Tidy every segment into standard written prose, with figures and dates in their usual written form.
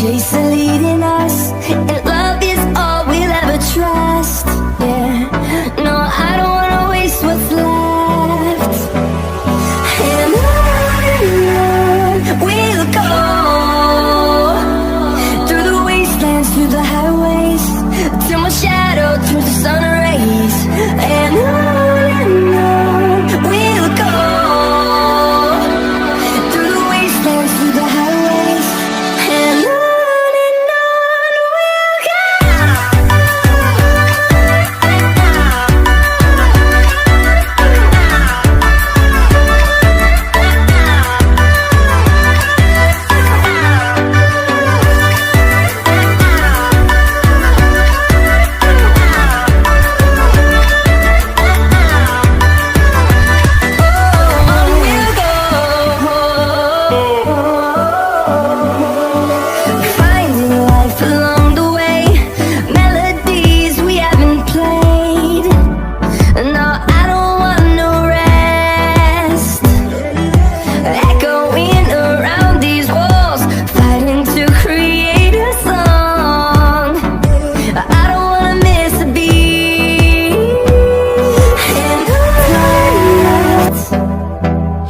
chase are leading us, and love is all we'll ever trust. Yeah, no, I don't wanna waste what's left. And on we'll go, through the wastelands, through the highways, till my shadow turns to sun rays. And on we'll go, through the wastelands, through the highways, and on we'll go. Finding life along the way, melodies we haven't played. No, I don't want no rest. Echoing around these walls, fighting to create a song. I don't wanna miss a beat. And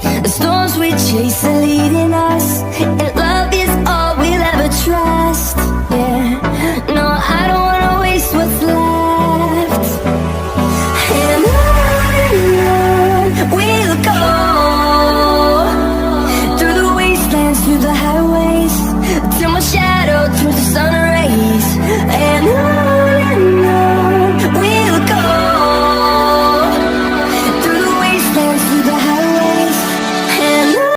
on the storms we chase are leading us, and love is all we'll ever trust. Yeah, no, I don't